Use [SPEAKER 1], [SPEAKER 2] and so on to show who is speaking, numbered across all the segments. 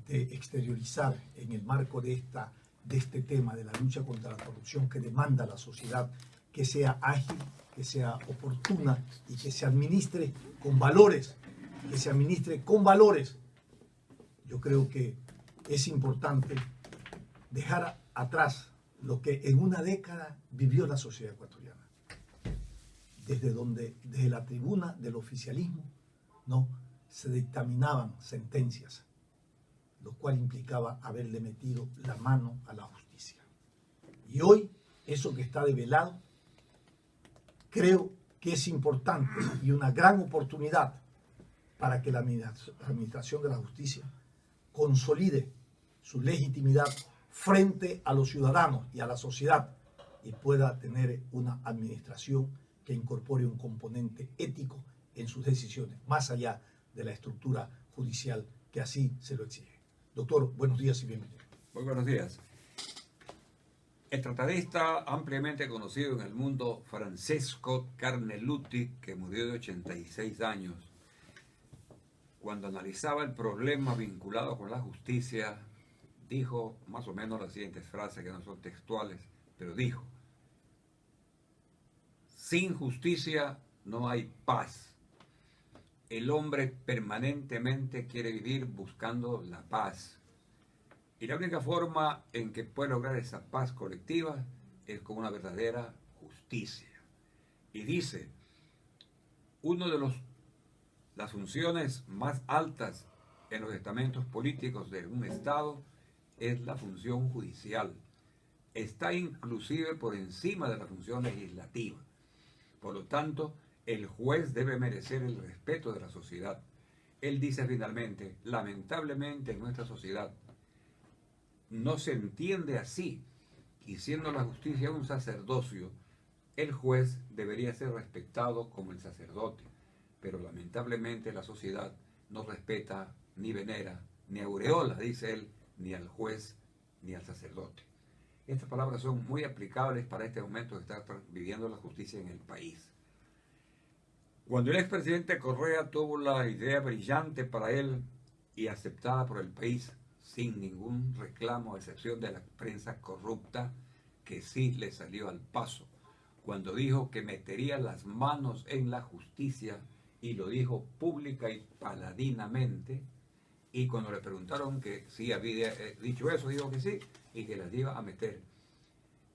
[SPEAKER 1] de exteriorizar en el marco de este tema de la lucha contra la corrupción que demanda la sociedad, que sea ágil, que sea oportuna y que se administre con valores, Yo creo que es importante dejar atrás lo que en una década vivió la sociedad ecuatoriana, desde la tribuna del oficialismo, ¿no?, se dictaminaban sentencias, lo cual implicaba haberle metido la mano a la justicia. Y hoy, eso que está develado, creo que es importante y una gran oportunidad para que la administración de la justicia consolide su legitimidad frente a los ciudadanos y a la sociedad y pueda tener una administración que incorpore un componente ético en sus decisiones, más allá de la estructura judicial que así se lo exige. Doctor, buenos días y bienvenido.
[SPEAKER 2] Muy buenos días. El tratadista ampliamente conocido en el mundo, Francesco Carnelutti, que murió de 86 años, cuando analizaba el problema vinculado con la justicia, dijo más o menos las siguientes frases, que no son textuales, pero dijo: sin justicia no hay paz. El hombre permanentemente quiere vivir buscando la paz. Y la única forma en que puede lograr esa paz colectiva es con una verdadera justicia. Y dice, una de las funciones más altas en los estamentos políticos de un Estado es la función judicial. Está inclusive por encima de la función legislativa. Por lo tanto, el juez debe merecer el respeto de la sociedad. Él dice finalmente, lamentablemente en nuestra sociedad no se entiende así, y siendo la justicia un sacerdocio, el juez debería ser respetado como el sacerdote, pero lamentablemente la sociedad no respeta, ni venera, ni aureola, dice él, ni al juez, ni al sacerdote. Estas palabras son muy aplicables para este momento que está viviendo la justicia en el país. Cuando el expresidente Correa tuvo la idea brillante para él y aceptada por el país sin ningún reclamo, a excepción de la prensa corrupta, que sí le salió al paso, cuando dijo que metería las manos en la justicia, y lo dijo pública y paladinamente, y cuando le preguntaron que sí había dicho eso, dijo que sí, y que las iba a meter.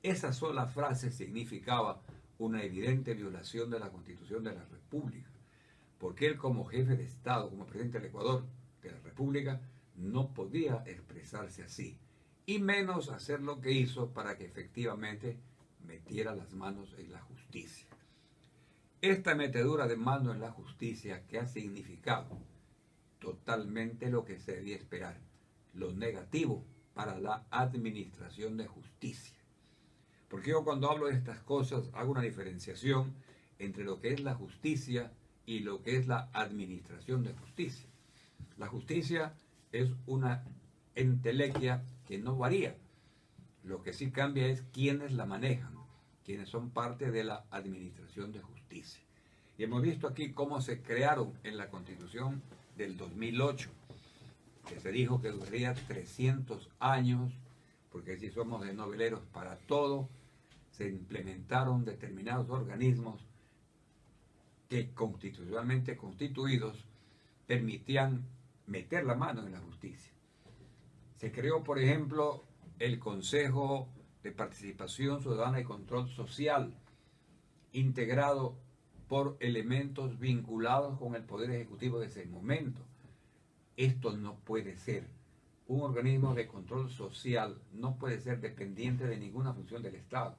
[SPEAKER 2] Esa sola frase significaba una evidente violación de la Constitución de la República, porque él, como jefe de Estado, como presidente del Ecuador, de la República, no podía expresarse así, y menos hacer lo que hizo para que efectivamente metiera las manos en la justicia. Esta metedura de mano en la justicia, que ha significado totalmente lo que se debía esperar, lo negativo para la administración de justicia. Porque yo, cuando hablo de estas cosas, hago una diferenciación entre lo que es la justicia y lo que es la administración de justicia. La justicia es una entelequia que no varía. Lo que sí cambia es quiénes la manejan, quienes son parte de la administración de justicia. Y hemos visto aquí cómo se crearon en la Constitución del 2008, que se dijo que duraría 300 años, porque si somos de noveleros para todo, se implementaron determinados organismos que constitucionalmente constituidos permitían meter la mano en la justicia. Se creó, por ejemplo, el Consejo de Participación Ciudadana y Control Social, integrado por elementos vinculados con el Poder Ejecutivo de ese momento. Esto no puede ser. Un organismo de control social no puede ser dependiente de ninguna función del Estado.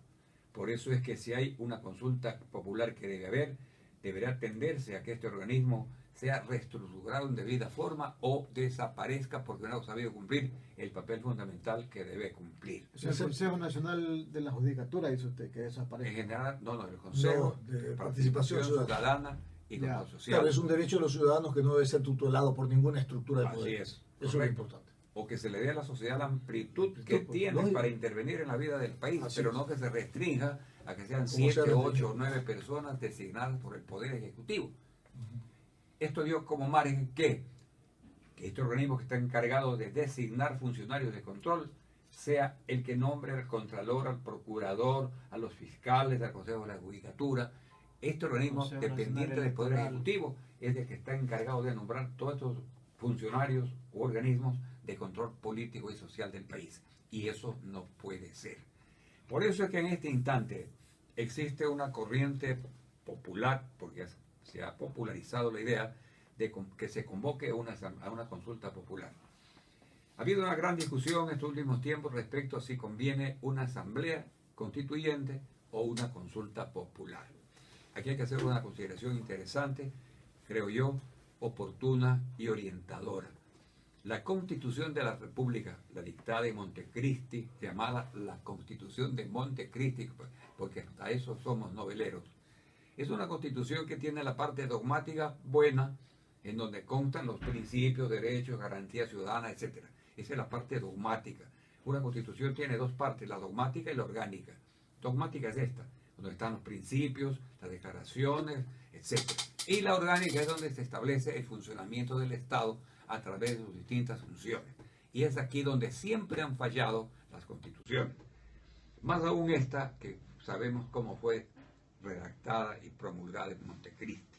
[SPEAKER 2] Por eso es que si hay una consulta popular que debe haber, deberá tenderse a que este organismo sea reestructurado en debida forma o desaparezca porque no ha sabido cumplir el papel fundamental que debe cumplir.
[SPEAKER 3] Es el Consejo Nacional de la Judicatura, dice usted, que desaparezca.
[SPEAKER 2] En general, no, el Consejo de Participación Ciudadana y Control Social.
[SPEAKER 1] Claro, es un derecho de los ciudadanos que no debe ser tutelado por ninguna estructura de poder.
[SPEAKER 2] Así es.
[SPEAKER 1] Eso es importante.
[SPEAKER 2] O que se le dé a la sociedad la amplitud que tiene para intervenir en la vida del país, pero no que se restrinja a que sean 7, 8 o 9 personas designadas por el Poder Ejecutivo. Esto dio como margen que que este organismo que está encargado de designar funcionarios de control sea el que nombre al contralor, al procurador, a los fiscales, al Consejo de la Judicatura. Este organismo
[SPEAKER 3] Consejo
[SPEAKER 2] dependiente
[SPEAKER 3] Nacional
[SPEAKER 2] del Poder
[SPEAKER 3] Electoral.
[SPEAKER 2] Ejecutivo es el que está encargado de nombrar todos estos funcionarios u organismos de control político y social del país. Y eso no puede ser. Por eso es que en este instante existe una corriente popular, porque se ha popularizado la idea de que se convoque a una consulta popular. Ha habido una gran discusión en estos últimos tiempos respecto a si conviene una asamblea constituyente o una consulta popular. Aquí hay que hacer una consideración interesante, creo yo, oportuna y orientadora. La Constitución de la República, la dictada en Montecristi, llamada la Constitución de Montecristi, porque hasta eso somos noveleros, es una constitución que tiene la parte dogmática buena, en donde constan los principios, derechos, garantías ciudadanas, etc. Esa es la parte dogmática. Una constitución tiene dos partes, la dogmática y la orgánica. Dogmática es esta, donde están los principios, las declaraciones, etc. Y la orgánica es donde se establece el funcionamiento del Estado a través de sus distintas funciones. Y es aquí donde siempre han fallado las constituciones. Más aún esta, que sabemos cómo fue redactada y promulgada en Montecristi.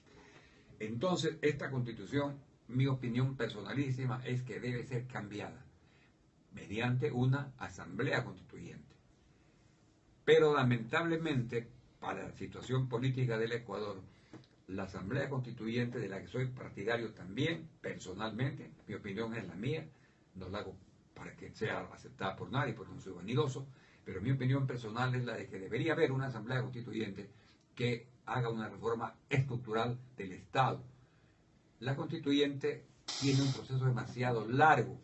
[SPEAKER 2] Entonces, esta constitución, mi opinión personalísima, es que debe ser cambiada mediante una asamblea constituyente. Pero lamentablemente, para la situación política del Ecuador, la asamblea constituyente, de la que soy partidario también, personalmente, mi opinión es la mía, no la hago para que sea aceptada por nadie, porque no soy vanidoso, pero mi opinión personal es la de que debería haber una asamblea constituyente que haga una reforma estructural del Estado. La constituyente tiene un proceso demasiado largo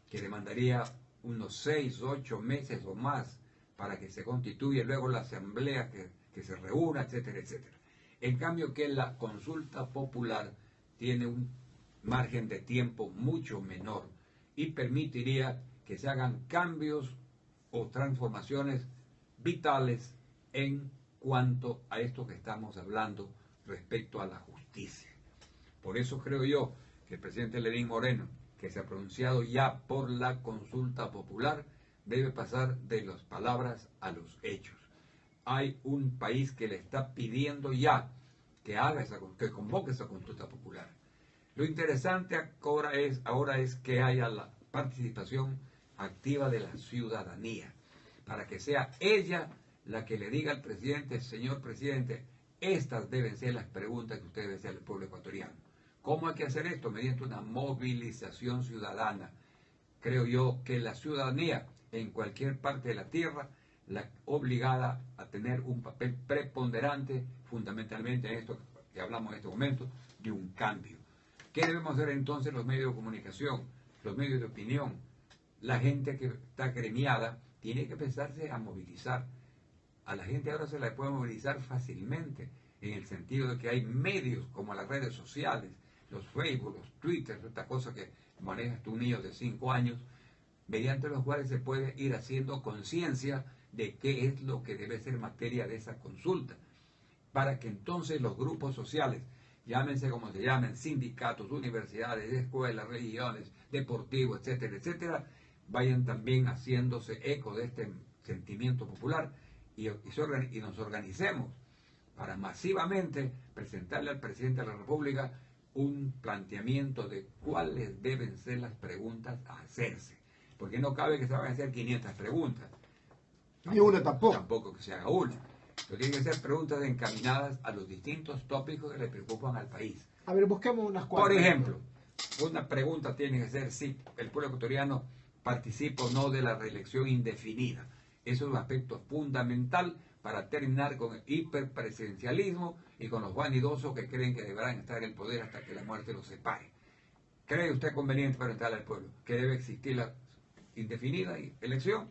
[SPEAKER 2] que demandaría unos 6, 8 meses o más para que se constituya luego la asamblea que se reúna, etcétera, etcétera. En cambio que la consulta popular tiene un margen de tiempo mucho menor y permitiría que se hagan cambios o transformaciones vitales en cuanto a esto que estamos hablando respecto a la justicia. Por eso creo yo que el presidente Lenín Moreno, que se ha pronunciado ya por la consulta popular, debe pasar de las palabras a los hechos. Hay un país que le está pidiendo ya que convoque esa consulta popular. Lo interesante ahora es que haya la participación activa de la ciudadanía, para que sea ella la que le diga al presidente: señor presidente, estas deben ser las preguntas que usted debe hacer al pueblo ecuatoriano. ¿Cómo hay que hacer esto? Mediante una movilización ciudadana. Creo yo que la ciudadanía en cualquier parte de la tierra, la obligada a tener un papel preponderante, fundamentalmente en esto que hablamos en este momento, de un cambio. ¿Qué debemos hacer entonces los medios de comunicación, los medios de opinión? La gente que está gremiada tiene que empezarse a movilizar. A la gente ahora se la puede movilizar fácilmente, en el sentido de que hay medios como las redes sociales, los Facebook, los Twitter, esta cosa que manejas tu niño de 5 años, mediante los cuales se puede ir haciendo conciencia de qué es lo que debe ser materia de esa consulta, para que entonces los grupos sociales, llámense como se llamen, sindicatos, universidades, escuelas, religiones, deportivos, etcétera, etcétera, vayan también haciéndose eco de este sentimiento popular y nos organicemos para masivamente presentarle al presidente de la República un planteamiento de cuáles deben ser las preguntas a hacerse. Porque no cabe que se van a hacer 500 preguntas.
[SPEAKER 3] Ni una tampoco.
[SPEAKER 2] Tampoco que se haga una. Pero tienen que ser preguntas encaminadas a los distintos tópicos que le preocupan al país.
[SPEAKER 3] A ver, busquemos unas cuantas.
[SPEAKER 2] Por ejemplo, una pregunta tiene que ser si el pueblo ecuatoriano participa o no de la reelección indefinida. Eso es un aspecto fundamental para terminar con el hiperpresidencialismo y con los vanidosos que creen que deberán estar en el poder hasta que la muerte los separe. ¿Cree usted conveniente preguntarle al pueblo que debe existir la indefinida elección?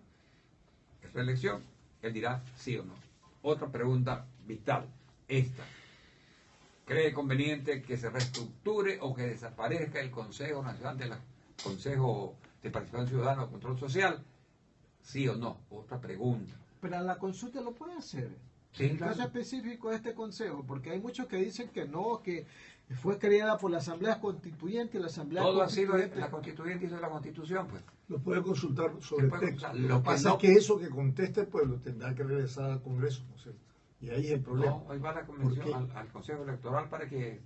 [SPEAKER 2] ¿Es reelección? Él dirá sí o no. Otra pregunta vital, esta. ¿Cree conveniente que se reestructure o que desaparezca el Consejo Nacional Consejo de Participación Ciudadana o Control Social? ¿Sí o no? Otra pregunta.
[SPEAKER 3] Pero a la consulta lo puede hacer.
[SPEAKER 2] Sí,
[SPEAKER 3] en el
[SPEAKER 2] claro.
[SPEAKER 3] caso específico de este consejo, porque hay muchos que dicen que no, que Fue creada por la Asamblea Constituyente y la Asamblea
[SPEAKER 2] Todo ha sido
[SPEAKER 3] Constituyente.
[SPEAKER 2] la Constituyente hizo la Constitución, pues.
[SPEAKER 1] Lo puede consultar sobre el
[SPEAKER 2] puede
[SPEAKER 1] texto.
[SPEAKER 2] consultar.
[SPEAKER 1] Lo
[SPEAKER 2] Lo
[SPEAKER 1] que
[SPEAKER 2] que
[SPEAKER 1] pasa
[SPEAKER 2] no-
[SPEAKER 1] es que eso que conteste el pueblo tendrá que regresar al Congreso, ¿no es cierto? Y ahí es el problema.
[SPEAKER 2] No, hoy va la convención
[SPEAKER 1] ¿Por qué?
[SPEAKER 2] al Consejo Electoral para que,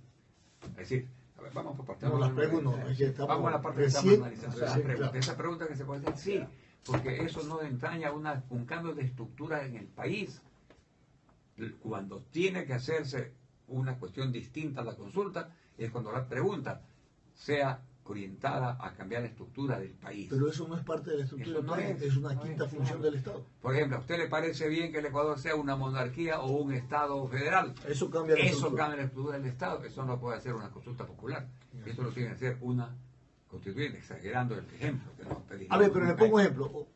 [SPEAKER 2] es decir, a ver, vamos por partes.
[SPEAKER 1] No,
[SPEAKER 2] Vamos
[SPEAKER 1] las preguntas, no, es que estamos
[SPEAKER 2] vamos a la parte que
[SPEAKER 1] recién-
[SPEAKER 2] estamos analizando.
[SPEAKER 1] recién,
[SPEAKER 2] Esa pregunta,
[SPEAKER 1] claro.
[SPEAKER 2] esa pregunta que se puede hacer, sí, porque eso no entraña un cambio de estructura en el país. Cuando tiene que hacerse una cuestión distinta a la consulta, es cuando la pregunta sea orientada a cambiar la estructura del país.
[SPEAKER 1] Pero eso no es parte de la estructura
[SPEAKER 2] Eso
[SPEAKER 1] del
[SPEAKER 2] no
[SPEAKER 1] país,
[SPEAKER 2] es,
[SPEAKER 1] es una
[SPEAKER 2] no
[SPEAKER 1] quinta
[SPEAKER 2] es,
[SPEAKER 1] función
[SPEAKER 2] claro.
[SPEAKER 1] del Estado.
[SPEAKER 2] Por ejemplo, ¿a usted le parece bien que el Ecuador sea una monarquía o un Estado federal?
[SPEAKER 1] Eso cambia la
[SPEAKER 2] Eso
[SPEAKER 1] estructura.
[SPEAKER 2] cambia la estructura del Estado. Eso no puede ser una consulta popular. Eso lo tiene que ser una constituyente, exagerando el ejemplo. Que no pediría
[SPEAKER 1] A ver, pero le
[SPEAKER 2] nunca.
[SPEAKER 1] pongo ejemplo.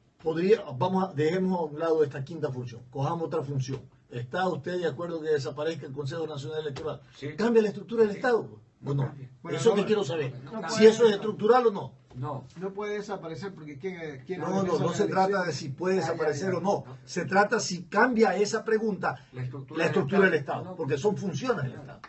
[SPEAKER 1] Dejemos a un lado esta quinta función. Cojamos otra función. ¿Está usted de acuerdo que desaparezca el Consejo Nacional Electoral?
[SPEAKER 2] Sí.
[SPEAKER 1] ¿Cambia la estructura del
[SPEAKER 2] Sí.
[SPEAKER 1] Estado?
[SPEAKER 2] No
[SPEAKER 1] ¿O no?
[SPEAKER 2] cambia.
[SPEAKER 3] Bueno,
[SPEAKER 1] Eso
[SPEAKER 3] no,
[SPEAKER 1] que quiero saber.
[SPEAKER 2] no
[SPEAKER 1] Si
[SPEAKER 3] puede-
[SPEAKER 1] eso es estructural o no.
[SPEAKER 2] No.
[SPEAKER 3] No puede desaparecer porque ¿quién
[SPEAKER 1] No se trata de si puede desaparecer o no. Se trata si cambia esa pregunta
[SPEAKER 2] La estructura
[SPEAKER 1] la
[SPEAKER 2] del
[SPEAKER 1] estructura del
[SPEAKER 2] Estado.
[SPEAKER 1] Estado.
[SPEAKER 2] No.
[SPEAKER 1] Porque son funciones del Estado.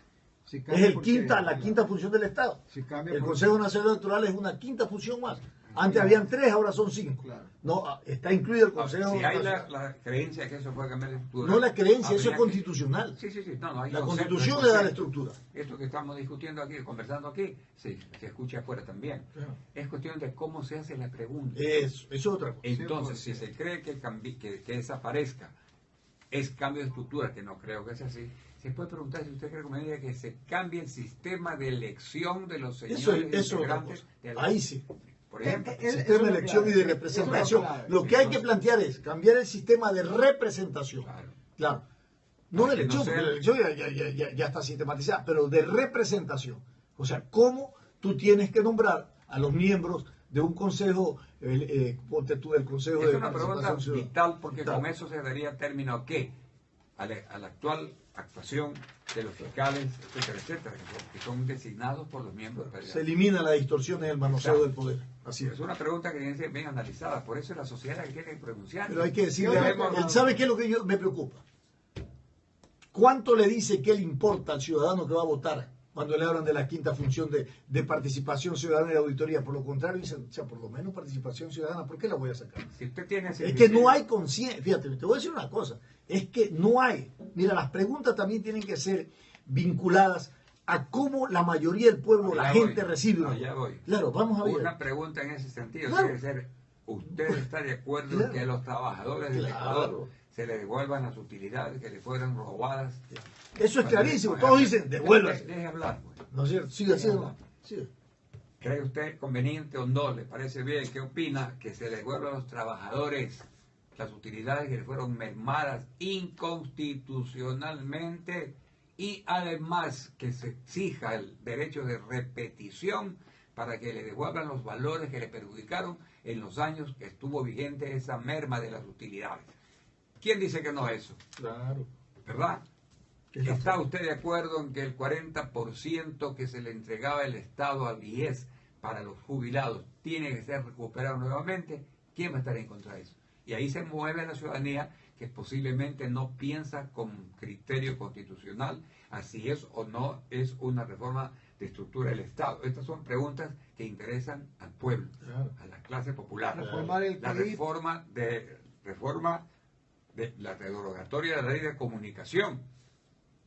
[SPEAKER 3] Si
[SPEAKER 1] Es
[SPEAKER 3] cambia
[SPEAKER 1] el
[SPEAKER 3] porque-
[SPEAKER 1] la quinta función del Estado.
[SPEAKER 3] Si cambia
[SPEAKER 1] El
[SPEAKER 3] porque-
[SPEAKER 1] Consejo Nacional Electoral es una quinta función más. Antes habían 3, ahora son 5.
[SPEAKER 3] Claro.
[SPEAKER 1] No, está incluido el
[SPEAKER 2] Ah,
[SPEAKER 1] Consejo
[SPEAKER 2] si hay
[SPEAKER 1] Nacional.
[SPEAKER 2] la creencia que eso puede cambiar la estructura.
[SPEAKER 1] No la creencia, eso
[SPEAKER 2] habría
[SPEAKER 1] es
[SPEAKER 2] que-
[SPEAKER 1] constitucional.
[SPEAKER 2] Sí, sí, sí. No, hay
[SPEAKER 1] La
[SPEAKER 2] conceptos,
[SPEAKER 1] Constitución
[SPEAKER 2] hay
[SPEAKER 1] le da la
[SPEAKER 2] conceptos.
[SPEAKER 1] estructura.
[SPEAKER 2] Esto que estamos discutiendo aquí, conversando aquí, sí, se escucha afuera también.
[SPEAKER 1] Claro.
[SPEAKER 2] Es cuestión de cómo se hace la pregunta.
[SPEAKER 1] Eso es otra cosa.
[SPEAKER 2] Entonces, si
[SPEAKER 3] 100%.
[SPEAKER 2] se cree que desaparezca, es cambio de estructura, que no creo que sea así, se puede preguntar si usted cree conveniente que se cambie el sistema de elección de los señores
[SPEAKER 1] Eso es otra
[SPEAKER 2] integrantes
[SPEAKER 1] cosa.
[SPEAKER 2] de la-
[SPEAKER 1] Ahí sí.
[SPEAKER 2] Por ejemplo,
[SPEAKER 3] Eso
[SPEAKER 1] Sistema
[SPEAKER 3] es
[SPEAKER 1] de
[SPEAKER 3] lo
[SPEAKER 1] elección y
[SPEAKER 3] clave.
[SPEAKER 1] de representación.
[SPEAKER 3] Eso es lo clave.
[SPEAKER 1] Lo que hay que plantear es cambiar el sistema de representación.
[SPEAKER 2] Claro.
[SPEAKER 1] Claro. No
[SPEAKER 2] Para
[SPEAKER 1] de
[SPEAKER 2] que no
[SPEAKER 1] elección,
[SPEAKER 2] sea-
[SPEAKER 1] porque la elección ya está sistematizada, pero de representación. O sea, cómo tú tienes que nombrar a los miembros de un consejo, ponte tú del Consejo
[SPEAKER 2] es
[SPEAKER 1] de
[SPEAKER 2] una pregunta
[SPEAKER 1] Participación Ciudadana.
[SPEAKER 2] vital porque
[SPEAKER 1] Vital.
[SPEAKER 2] con eso se daría término a qué? A la actual actuación de los fiscales, etcétera, etcétera, que son designados por los miembros del
[SPEAKER 1] Se elimina la distorsión en el manoseo
[SPEAKER 2] Exacto.
[SPEAKER 1] del poder. Así es.
[SPEAKER 2] Es una pregunta que tiene que ser bien analizada, por eso la sociedad la que tiene que pronunciar.
[SPEAKER 1] Pero hay que decirle,
[SPEAKER 2] Debemos-
[SPEAKER 1] él sabe qué es lo que me preocupa. ¿Cuánto le dice que le importa al ciudadano que va a votar cuando le hablan de la quinta función de participación ciudadana y de auditoría? Por lo contrario, dicen, o sea, por lo menos participación ciudadana, ¿por qué la voy a sacar?
[SPEAKER 2] Si usted tiene ese
[SPEAKER 1] Es que no
[SPEAKER 2] criterio-
[SPEAKER 1] hay conciencia, fíjate, te voy a decir una cosa, es que no hay, mira, las preguntas también tienen que ser vinculadas a cómo la mayoría del pueblo, la
[SPEAKER 2] Allá
[SPEAKER 1] gente
[SPEAKER 2] voy,
[SPEAKER 1] recibe una
[SPEAKER 2] allá voy.
[SPEAKER 1] Claro, vamos a ver.
[SPEAKER 2] Una pregunta en ese sentido
[SPEAKER 1] Claro.
[SPEAKER 2] tiene que ser, ¿usted está de acuerdo
[SPEAKER 1] Claro.
[SPEAKER 2] que a los trabajadores del
[SPEAKER 1] Claro.
[SPEAKER 2] Ecuador se les devuelvan las utilidades que les fueron robadas?
[SPEAKER 1] Eso es clarísimo, todos dicen, devuélvase.
[SPEAKER 2] Deje hablar, pues.
[SPEAKER 1] ¿No es cierto? Sigue así, ¿no? Sigue.
[SPEAKER 2] ¿Cree usted conveniente o no? ¿Le parece bien? ¿Qué opina? Que se les devuelvan a los trabajadores las utilidades que les fueron mermadas inconstitucionalmente y además que se exija el derecho de repetición para que le devuelvan los valores que le perjudicaron en los años que estuvo vigente esa merma de las utilidades? ¿Quién dice que no es eso?
[SPEAKER 1] Claro.
[SPEAKER 2] ¿Verdad?
[SPEAKER 1] Es la
[SPEAKER 2] ¿Está
[SPEAKER 1] forma.
[SPEAKER 2] usted de acuerdo en que el 40% que se le entregaba el Estado al IES para los jubilados tiene que ser recuperado nuevamente? ¿Quién va a estar en contra de eso? Y ahí se mueve la ciudadanía que posiblemente no piensa con criterio constitucional, así es o no es una reforma de estructura del Estado. Estas son preguntas que interesan al pueblo,
[SPEAKER 1] Claro.
[SPEAKER 2] a la clase popular.
[SPEAKER 3] Reformar el
[SPEAKER 2] La
[SPEAKER 3] COIP.
[SPEAKER 2] reforma de la derogatoria de la ley de comunicación,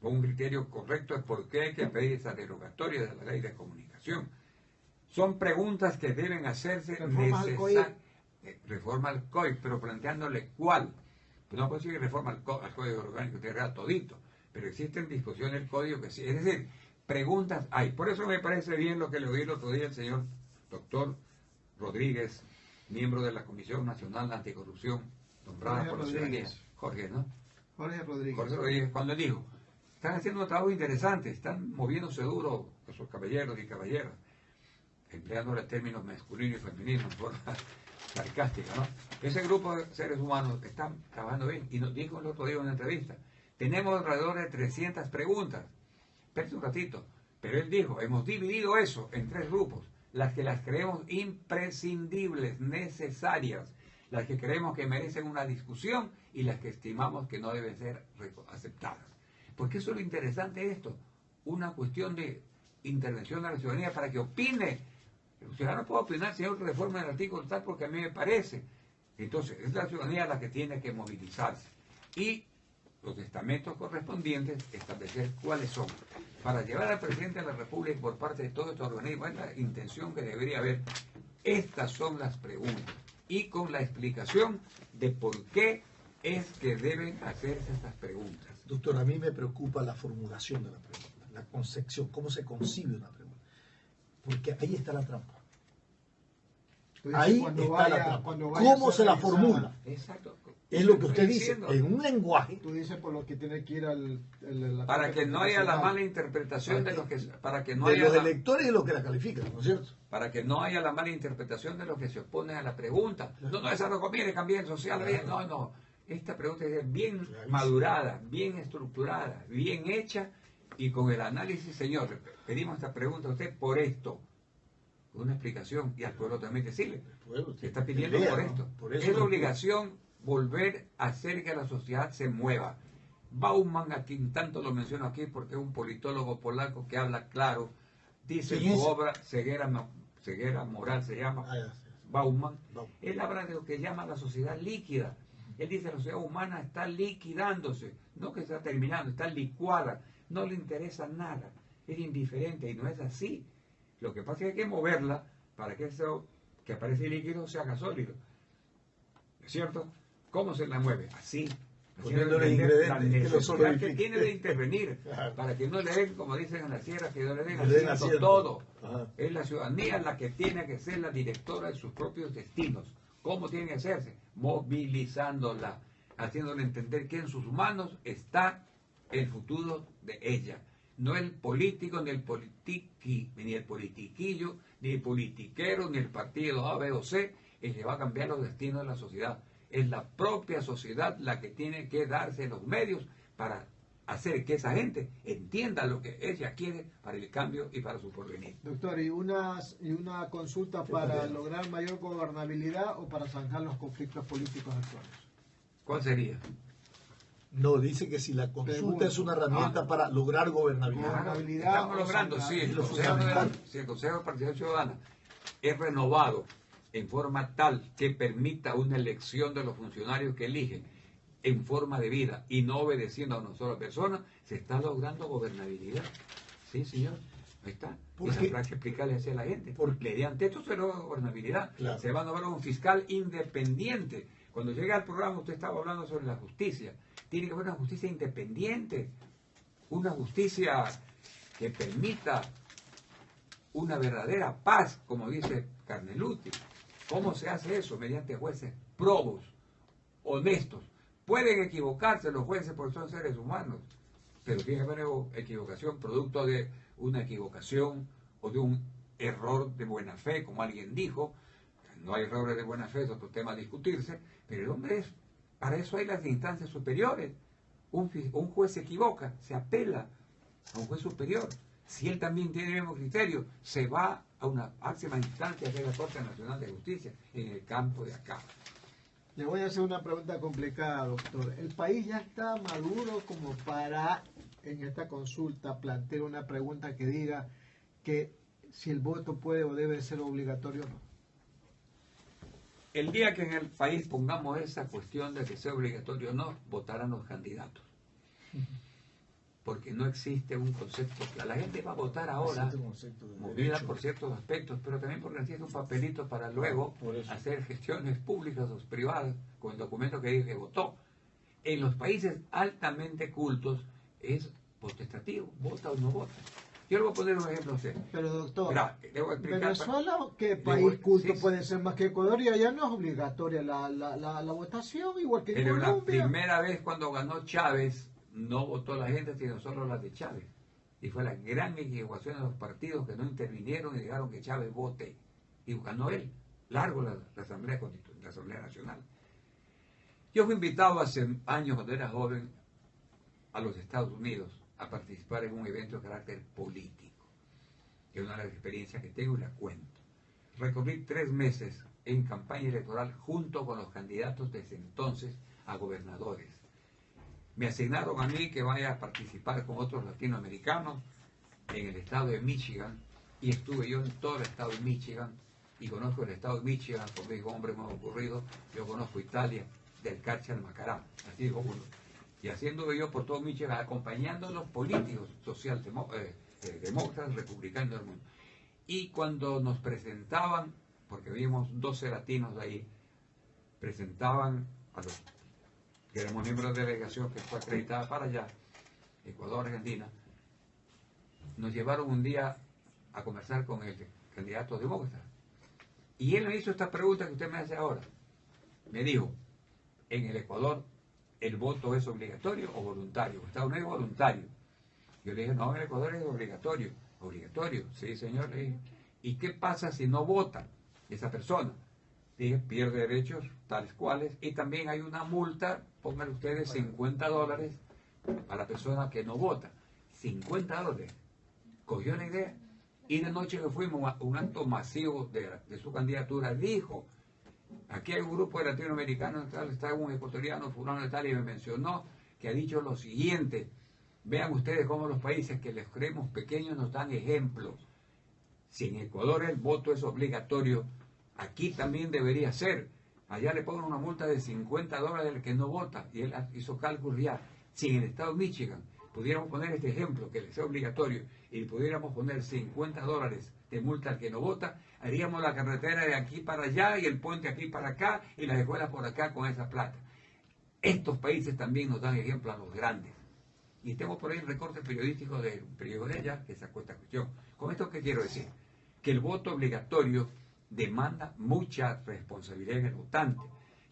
[SPEAKER 2] con un criterio correcto de por qué hay que pedir esa derogatoria de la ley de comunicación. Son preguntas que deben hacerse
[SPEAKER 3] Reforma al COIP.
[SPEAKER 2] Reforma al COIP, pero planteándole cuál. Pues no puedo decir que reforma al Código Orgánico Integral todito, pero existen discusiones del Código que sí. Es decir, preguntas hay. Por eso me parece bien lo que le oí el otro día el señor doctor Rodríguez, miembro de la Comisión Nacional Anticorrupción, nombrada
[SPEAKER 3] Jorge
[SPEAKER 2] por la
[SPEAKER 3] Rodríguez.
[SPEAKER 2] ciudadanía. Jorge, ¿no?
[SPEAKER 3] Jorge Rodríguez.
[SPEAKER 2] Jorge Rodríguez, cuando dijo, están haciendo un trabajo interesante, están moviéndose duro esos caballeros y caballeras, empleando los términos masculino y femenino en forma sarcástica, ¿no? Ese grupo de seres humanos están trabajando bien. Y nos dijo el otro día en una entrevista, tenemos alrededor de 300 preguntas. Espérate un ratito. Pero él dijo, hemos dividido eso en 3 grupos. Las que las creemos imprescindibles, necesarias, las que creemos que merecen una discusión y las que estimamos que no deben ser aceptadas. Porque eso es lo interesante de esto, una cuestión de intervención de la ciudadanía para que opine. El ciudadano puede opinar, señor, reforma el artículo tal porque a mí me parece. Entonces, es la ciudadanía la que tiene que movilizarse. Y los estamentos correspondientes establecer cuáles son. Para llevar al presidente de la República por parte de todo este organismo, es la intención que debería haber. Estas son las preguntas. Y con la explicación de por qué es que deben hacerse estas preguntas.
[SPEAKER 1] Doctor, a mí me preocupa la formulación de la pregunta, la concepción, cómo se concibe una pregunta. Porque ahí está la trampa. Ahí está la trampa. ¿Cómo se la formula?
[SPEAKER 2] Exacto.
[SPEAKER 1] Es lo que usted dice, en un lenguaje.
[SPEAKER 3] Tú dices por lo que tiene que ir
[SPEAKER 2] para que no haya la mala interpretación de lo que... Para que no
[SPEAKER 1] de
[SPEAKER 2] haya
[SPEAKER 1] los electores y los que la califican, ¿no es cierto?
[SPEAKER 2] Para que no haya la mala interpretación de los que se oponen a la pregunta. No, esa no conviene, cambien social. No, no. Esta pregunta es bien madurada, bien estructurada, bien hecha y con el análisis, señor, pedimos esta pregunta a usted por esto. Una explicación y al pueblo también decirle. Se está pidiendo por esto. Es la obligación volver a hacer que la sociedad se mueva. Bauman, a quien tanto lo menciono aquí porque es un politólogo polaco que habla claro, dice en su obra Ceguera Moral, se llama Bauman. Él habla de lo que llama la sociedad líquida. Él dice que la sociedad humana está liquidándose, no que está terminando, está licuada, no le interesa nada, es indiferente y no es así. Lo que pasa es que hay que moverla para que eso que aparece líquido se haga sólido. ¿Es cierto? ¿Cómo se la mueve? Así.
[SPEAKER 1] Poniéndole ingredientes,
[SPEAKER 2] la necesidad que tiene de intervenir para que no le den, como dicen en la sierra, que no le den asiento todo. Ajá. Es la ciudadanía la que tiene que ser la directora de sus propios destinos. ¿Cómo tiene que hacerse? Movilizándola, haciéndole entender que en sus manos está el futuro de ella. No el político, ni el politiqui, ni el politiquillo, ni el politiquero, ni el partido A, B o C, el que va a cambiar los destinos de la sociedad. Es la propia sociedad la que tiene que darse los medios para hacer que esa gente entienda lo que ella quiere para el cambio y para su porvenir.
[SPEAKER 3] Doctor, ¿y una consulta para lograr mayor gobernabilidad o para zanjar los conflictos políticos actuales?
[SPEAKER 2] ¿Cuál sería?
[SPEAKER 1] No, dice que si la consulta es una herramienta para lograr gobernabilidad.
[SPEAKER 2] Estamos logrando, sí, el Consejo de Participación Ciudadana es renovado en forma tal que permita una elección de los funcionarios que eligen en forma de vida y no obedeciendo a una sola persona, se está logrando gobernabilidad. Sí, señor, ahí está. Esa hay que explicarle así a la gente. Mediante esto se logra gobernabilidad. Claro. Se va a nombrar un fiscal independiente. Cuando llegue al programa usted estaba hablando sobre la justicia. Tiene que haber una justicia independiente, una justicia que permita una verdadera paz, como dice Carneluti. ¿Cómo se hace eso? Mediante jueces probos, honestos. Pueden equivocarse los jueces porque son seres humanos, pero tiene que haber equivocación producto de una equivocación o de un error de buena fe, como alguien dijo. No hay errores de buena fe, es otro tema a discutirse, pero el hombre es, para eso hay las instancias superiores. Un juez se equivoca, se apela a un juez superior. Si él también tiene el mismo criterio, se va a una máxima instancia que es la Corte Nacional de Justicia, en el campo de acá.
[SPEAKER 3] Le voy a hacer una pregunta complicada, doctor. ¿El país ya está maduro como para, en esta consulta, plantear una pregunta que diga que si el voto puede o debe ser obligatorio o no?
[SPEAKER 2] El día que en el país pongamos esa cuestión de que sea obligatorio o no, votarán los candidatos. Porque no existe un concepto claro. La gente va a votar ahora, movida por ciertos aspectos, pero también porque necesita un papelito para luego hacer gestiones públicas o privadas con el documento que dice que votó. En los países altamente cultos es potestativo, vota o no vota. Yo le voy a poner un ejemplo a usted.
[SPEAKER 3] Pero doctor,
[SPEAKER 2] Mirá, le voy a explicar
[SPEAKER 3] Venezuela, ¿qué país culto puede ser más que Ecuador? Y allá no es obligatoria la votación, igual que en Colombia.
[SPEAKER 2] Pero la primera vez cuando ganó Chávez, no votó la gente, sino solo las de Chávez. Y fue la gran equivocación de los partidos que no intervinieron y dejaron que Chávez vote. Y ganó él. Largo la Asamblea Constitucional, la Asamblea Nacional. Yo fui invitado hace años, cuando era joven, a los Estados Unidos a participar en un evento de carácter político. Que es una de las experiencias que tengo y la cuento. Recorrí 3 meses en campaña electoral junto con los candidatos desde entonces a gobernadores. Me asignaron a mí que vaya a participar con otros latinoamericanos en el estado de Michigan, y estuve yo en todo el estado de Michigan, y conozco el estado de Michigan, porque digo, hombre, me ha ocurrido, yo conozco Italia, del Carchi al Macará, así digo uno. Y haciendo yo por todo Michigan, acompañando a los políticos demócratas, republicanos del mundo. Y cuando nos presentaban, porque vimos 12 latinos de ahí, presentaban a los que éramos miembros de la delegación que fue acreditada para allá, Ecuador, Argentina, nos llevaron un día a conversar con el candidato demócrata. Y él me hizo esta pregunta que usted me hace ahora. Me dijo, en el Ecuador, ¿el voto es obligatorio o voluntario? Estados Unidos es voluntario. Yo le dije, no, en el Ecuador es obligatorio. Obligatorio, sí, señor. Le dije, ¿y qué pasa si no vota esa persona? Dije, pierde derechos tales cuales. Y también hay una multa, pongan ustedes $50 a la persona que no vota. $50. Cogió la idea. Y de noche que fuimos a un acto masivo de su candidatura, dijo, aquí hay un grupo de latinoamericanos, está un ecuatoriano, fulano de tal, y me mencionó que ha dicho lo siguiente: vean ustedes cómo los países que les creemos pequeños nos dan ejemplos. Si en Ecuador el voto es obligatorio, aquí también debería ser. Allá le ponen una multa de $50 al que no vota, y él hizo cálculos ya. Si en el estado de Michigan pudiéramos poner este ejemplo, que les sea obligatorio, y pudiéramos poner $50 de multa al que no vota, haríamos la carretera de aquí para allá y el puente aquí para acá y las escuelas por acá con esa plata. Estos países también nos dan ejemplo a los grandes. Y tengo por ahí un recorte periodístico de un periódico de allá que sacó esta cuestión. ¿Con esto qué quiero decir? Que el voto obligatorio demanda mucha responsabilidad en el votante.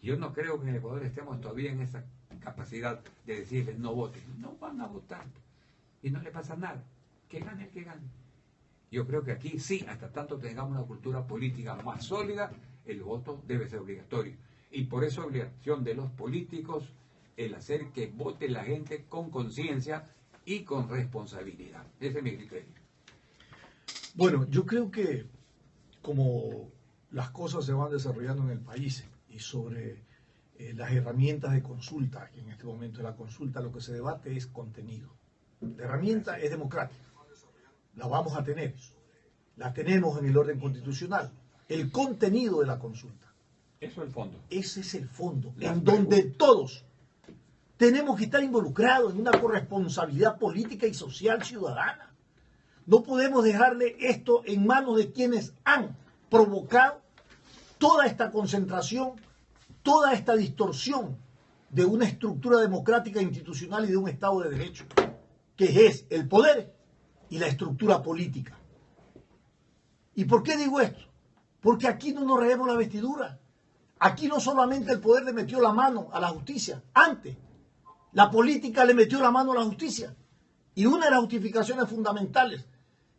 [SPEAKER 2] Yo no creo que en Ecuador estemos todavía en esa capacidad de decirles no voten. No van a votar y no le pasa nada. Que gane el que gane. Yo creo que aquí sí, hasta tanto tengamos una cultura política más sólida, el voto debe ser obligatorio. Y por eso obligación de los políticos el hacer que vote la gente con conciencia y con responsabilidad. Ese es mi criterio.
[SPEAKER 1] Bueno, yo creo que como las cosas se van desarrollando en el país y sobre las herramientas de consulta, que en este momento la consulta lo que se debate es contenido. La herramienta es democrática, la vamos a tener, la tenemos en el orden constitucional. El contenido de la consulta.
[SPEAKER 2] Eso es el fondo.
[SPEAKER 1] Ese es el fondo,
[SPEAKER 2] Las
[SPEAKER 1] en donde todos tenemos que estar involucrados en una corresponsabilidad política y social ciudadana. No podemos dejarle esto en manos de quienes han provocado toda esta concentración, toda esta distorsión de una estructura democrática institucional y de un Estado de Derecho, que es el poder y la estructura política. ¿Y por qué digo esto? Porque aquí no nos reemos la vestidura. Aquí no solamente el poder le metió la mano a la justicia, antes la política le metió la mano a la justicia. Y una de las justificaciones fundamentales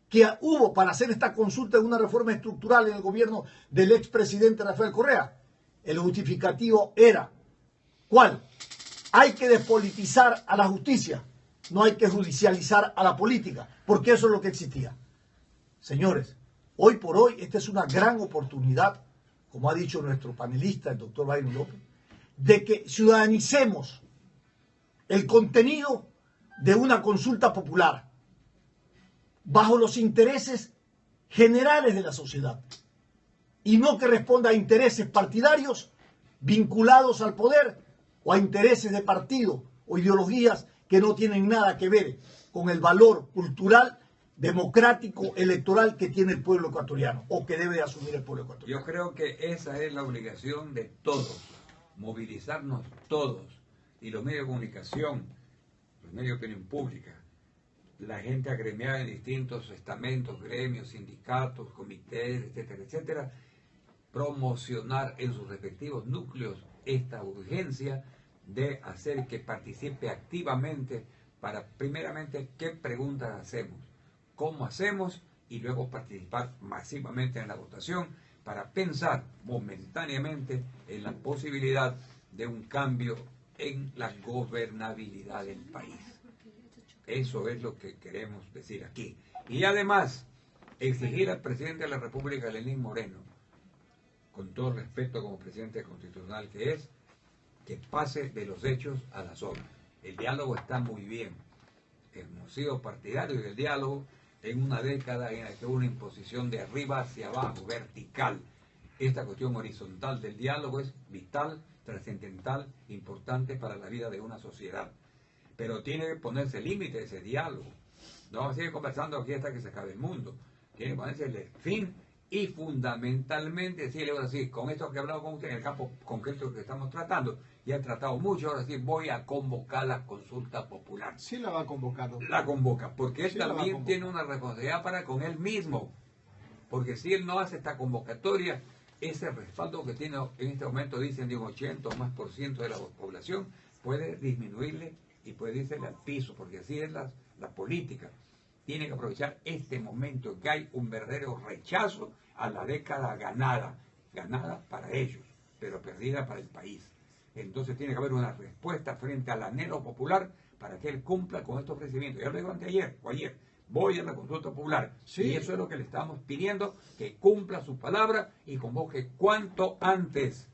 [SPEAKER 1] que hubo para hacer esta consulta de una reforma estructural en el gobierno del expresidente Rafael Correa, el justificativo era, ¿cuál? Hay que despolitizar a la justicia, no hay que judicializar a la política, porque eso es lo que existía. Señores, hoy por hoy esta es una gran oportunidad, como ha dicho nuestro panelista, el doctor Byron López, de que ciudadanicemos el contenido de una consulta popular bajo los intereses generales de la sociedad y no que responda a intereses partidarios vinculados al poder o a intereses de partido o ideologías que no tienen nada que ver con el valor cultural, democrático, electoral que tiene el pueblo ecuatoriano o que debe asumir el pueblo ecuatoriano.
[SPEAKER 2] Yo creo que esa es la obligación de todos, movilizarnos todos, y los medios de comunicación, los medios de opinión pública, la gente agremiada en distintos estamentos, gremios, sindicatos, comités, etcétera, etcétera, promocionar en sus respectivos núcleos esta urgencia de hacer que participe activamente para, primeramente, qué preguntas hacemos, cómo hacemos, y luego participar masivamente en la votación para pensar momentáneamente en la posibilidad de un cambio en la gobernabilidad del país. Eso es lo que queremos decir aquí. Y además, exigir al presidente de la República, Lenín Moreno, con todo respeto como presidente constitucional que es, que pase de los hechos a las obras. El diálogo está muy bien. Hemos sido partidarios del diálogo, en una década en la que hubo una imposición de arriba hacia abajo, vertical. Esta cuestión horizontal del diálogo es vital, trascendental, importante para la vida de una sociedad. Pero tiene que ponerse límite a ese diálogo. No vamos a seguir conversando aquí hasta que se acabe el mundo. Tiene que ponerse el fin y fundamentalmente decirle, ahora sí, con esto que he hablado con usted en el campo concreto que estamos tratando, ya he tratado mucho, ahora sí voy a convocar la consulta popular.
[SPEAKER 3] Sí la va a convocar, doctor.
[SPEAKER 2] La convoca, porque él
[SPEAKER 3] Sí la va a
[SPEAKER 2] también
[SPEAKER 3] convocar.
[SPEAKER 2] tiene una responsabilidad para con él mismo. Porque si él no hace esta convocatoria, ese respaldo que tiene en este momento, dicen de un 80 o más % de la población, puede disminuirle y puede irse al piso, porque así es la política. Tiene que aprovechar este momento que hay un verdadero rechazo a la década ganada para ellos, pero perdida para el país. Entonces tiene que haber una respuesta frente al anhelo popular para que él cumpla con estos ofrecimientos. Ya lo digo anteayer o ayer, voy a la consulta popular.
[SPEAKER 3] Sí.
[SPEAKER 2] Y eso es lo que le estamos pidiendo, que cumpla su palabra y convoque cuanto antes.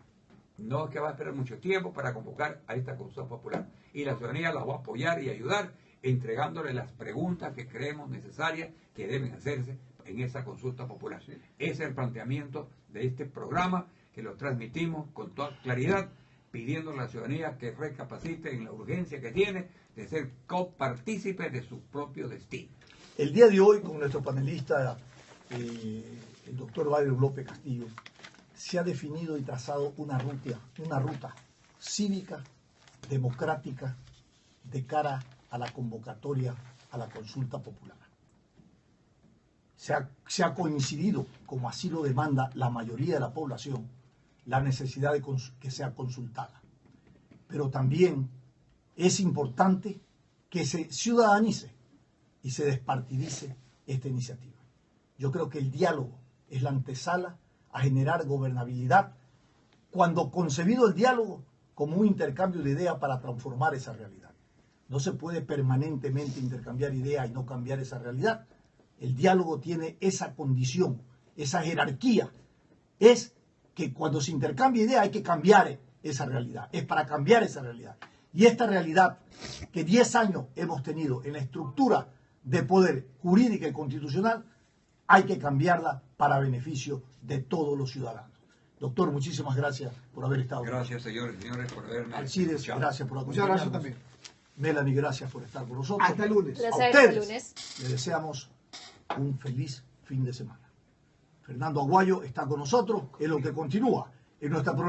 [SPEAKER 2] No es que va a esperar mucho tiempo para convocar a esta consulta popular. Y la ciudadanía la va a apoyar y ayudar entregándole las preguntas que creemos necesarias que deben hacerse en esa consulta popular. Ese es el planteamiento de este programa que lo transmitimos con toda claridad, pidiendo a la ciudadanía que recapacite en la urgencia que tiene de ser copartícipe de su propio destino.
[SPEAKER 1] El día de hoy, con nuestro panelista, el doctor Byron López Castillo, se ha definido y trazado una ruta cívica, democrática, de cara a la convocatoria a la consulta popular. Se ha coincidido, como así lo demanda la mayoría de la población, la necesidad de que sea consultada. Pero también es importante que se ciudadanice y se despartidice esta iniciativa. Yo creo que el diálogo es la antesala a generar gobernabilidad, cuando concebido el diálogo como un intercambio de ideas para transformar esa realidad. No se puede permanentemente intercambiar ideas y no cambiar esa realidad. El diálogo tiene esa condición, esa jerarquía. Es que cuando se intercambia ideas hay que cambiar esa realidad. Es para cambiar esa realidad. Y esta realidad que 10 años hemos tenido en la estructura de poder jurídica y constitucional, hay que cambiarla para beneficio de todos los ciudadanos. Doctor, muchísimas gracias por haber estado.
[SPEAKER 2] Gracias, señores y señores, por haberme
[SPEAKER 1] Alcides,
[SPEAKER 2] escuchado.
[SPEAKER 1] gracias por
[SPEAKER 3] Muchas
[SPEAKER 1] acompañarnos.
[SPEAKER 3] gracias también.
[SPEAKER 1] Melanie, gracias por estar con nosotros.
[SPEAKER 3] Hasta el lunes.
[SPEAKER 1] A
[SPEAKER 4] Placer, hasta el
[SPEAKER 1] ustedes
[SPEAKER 4] lunes.
[SPEAKER 1] les deseamos un feliz fin de semana. Fernando Aguayo está con nosotros, es lo que continúa en nuestra programación.